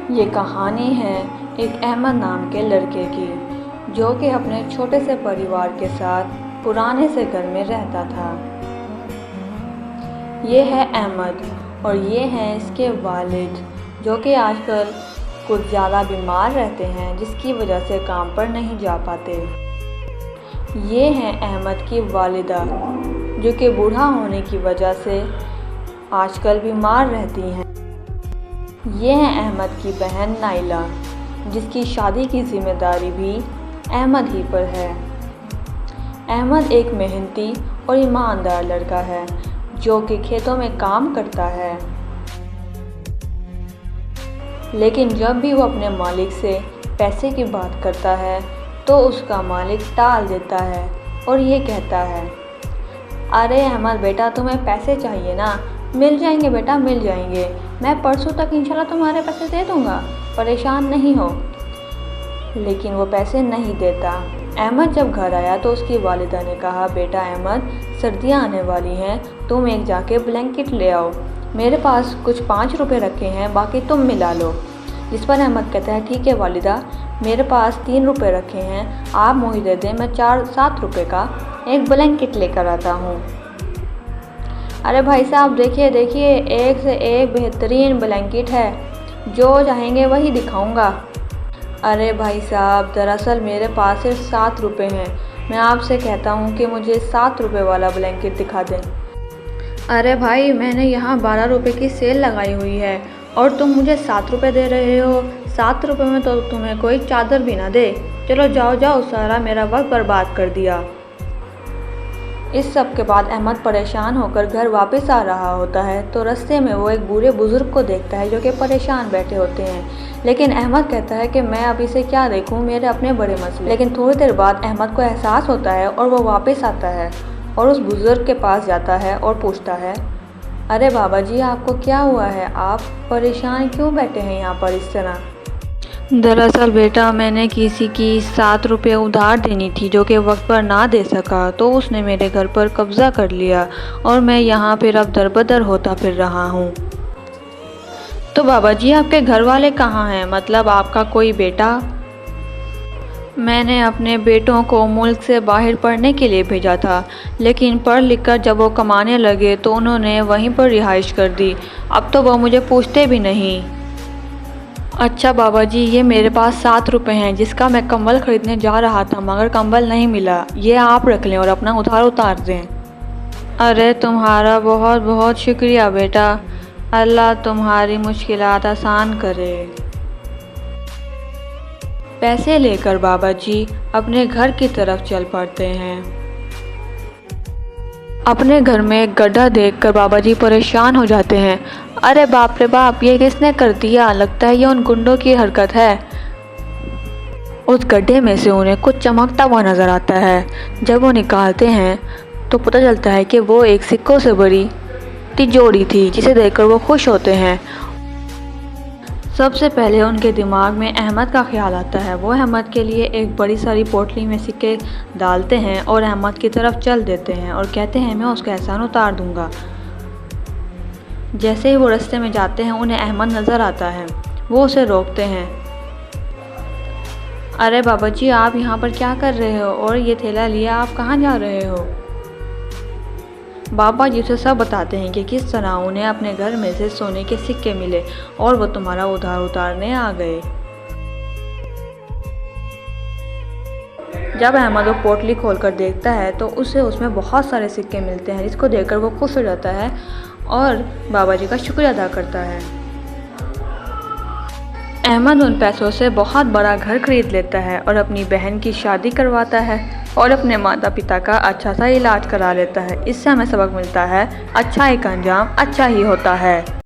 ये कहानी है एक अहमद नाम के लड़के की, जो कि अपने छोटे से परिवार के साथ पुराने से घर में रहता था। ये है अहमद और ये हैं इसके वालिद, जो कि आजकल कुछ ज़्यादा बीमार रहते हैं, जिसकी वजह से काम पर नहीं जा पाते। ये हैं अहमद की वालिदा, जो कि बूढ़ा होने की वजह से आजकल बीमार रहती हैं। ये है अहमद की बहन नाइला, जिसकी शादी की जिम्मेदारी भी अहमद ही पर है। अहमद एक मेहनती और ईमानदार लड़का है, जो कि खेतों में काम करता है। लेकिन जब भी वो अपने मालिक से पैसे की बात करता है तो उसका मालिक टाल देता है और ये कहता है, अरे अहमद बेटा, तुम्हें पैसे चाहिए ना, मिल जाएंगे बेटा, मिल जाएंगे। मैं परसों तक इंशाल्लाह तुम्हारे पैसे दे दूँगा, परेशान नहीं हो। लेकिन वो पैसे नहीं देता। अहमद जब घर आया तो उसकी वालिदा ने कहा, बेटा अहमद, सर्दियाँ आने वाली हैं, तुम एक जाके ब्लैंकेट ले आओ। मेरे पास कुछ 5 रुपये रखे हैं, बाकी तुम मिला लो। जिस पर अहमद कहता है, ठीक है वालिदा, मेरे पास 3 रुपये रखे हैं, आप मुझे दे दें, मैं 7 रुपये का एक ब्लैंकेट लेकर आता हूँ। अरे भाई साहब, देखिए देखिए, एक से एक बेहतरीन ब्लैंकेट है, जो चाहेंगे वही दिखाऊंगा। अरे भाई साहब, दरअसल मेरे पास सिर्फ 7 रुपये हैं, मैं आपसे कहता हूँ कि मुझे 7 रुपये वाला ब्लैंकेट दिखा दें। अरे भाई, मैंने यहाँ 12 रुपये की सेल लगाई हुई है और तुम मुझे 7 रुपये दे रहे हो। 7 रुपये में तो तुम्हें कोई चादर भी ना दे। चलो जाओ जाओ, सारा मेरा वक्त बर्बाद कर दिया। इस सब के बाद अहमद परेशान होकर घर वापस आ रहा होता है तो रास्ते में वो एक बूढ़े बुज़ुर्ग को देखता है, जो कि परेशान बैठे होते हैं। लेकिन अहमद कहता है कि मैं अब इसे क्या देखूं, मेरे अपने बड़े मसले। लेकिन थोड़ी देर बाद अहमद को एहसास होता है और वो वापस आता है और उस बुज़ुर्ग के पास जाता है और पूछता है, अरे बाबा जी, आपको क्या हुआ है? आप परेशान क्यों बैठे हैं यहाँ पर इस तरह? दरअसल बेटा, मैंने किसी की 7 रुपये उधार देनी थी, जो कि वक्त पर ना दे सका, तो उसने मेरे घर पर कब्ज़ा कर लिया और मैं यहाँ फिर अब दर-बदर होता फिर रहा हूँ। तो बाबा जी, आपके घर वाले कहाँ हैं? मतलब आपका कोई बेटा? मैंने अपने बेटों को मुल्क से बाहर पढ़ने के लिए भेजा था, लेकिन पढ़ लिख कर जब वो कमाने लगे तो उन्होंने वहीं पर रिहाइश कर दी। अब तो वो मुझे पूछते भी नहीं। अच्छा बाबा जी, ये मेरे पास 7 रुपये हैं, जिसका मैं कंबल ख़रीदने जा रहा था, मगर कंबल नहीं मिला। ये आप रख लें और अपना उधार उतार दें। अरे तुम्हारा बहुत बहुत शुक्रिया बेटा, अल्लाह तुम्हारी मुश्किलात आसान करे। पैसे लेकर बाबा जी अपने घर की तरफ चल पड़ते हैं। अपने घर में एक गड्ढा देखकर बाबा जी परेशान हो जाते हैं। अरे बाप रे बाप, ये किसने कर दिया? लगता है ये उन गुंडों की हरकत है। उस गड्ढे में से उन्हें कुछ चमकता हुआ नज़र आता है। जब वो निकालते हैं तो पता चलता है कि वो एक सिक्कों से भरी तिजोरी थी, जिसे देखकर वो खुश होते हैं। सबसे पहले उनके दिमाग में अहमद का ख्याल आता है। वो अहमद के लिए एक बड़ी सारी पोटली में सिक्के डालते हैं और अहमद की तरफ चल देते हैं और कहते हैं, मैं उसका एहसान उतार दूंगा। जैसे ही वो रास्ते में जाते हैं, उन्हें अहमद नज़र आता है। वो उसे रोकते हैं। अरे बाबा जी, आप यहाँ पर क्या कर रहे हो? और ये थैला लिया आप कहाँ जा रहे हो? बाबा जी उसे सब बताते हैं कि किस तरह उन्हें अपने घर में से सोने के सिक्के मिले और वो तुम्हारा उधार उतारने आ गए। जब अहमद वो पोटली खोलकर देखता है तो उसे उसमें बहुत सारे सिक्के मिलते हैं, जिसको देखकर वो खुश हो जाता है और बाबा जी का शुक्रिया अदा करता है। अहमद उन पैसों से बहुत बड़ा घर खरीद लेता है और अपनी बहन की शादी करवाता है और अपने माता पिता का अच्छा सा इलाज करा लेता है। इससे हमें सबक मिलता है, अच्छा एक अंजाम अच्छा ही होता है।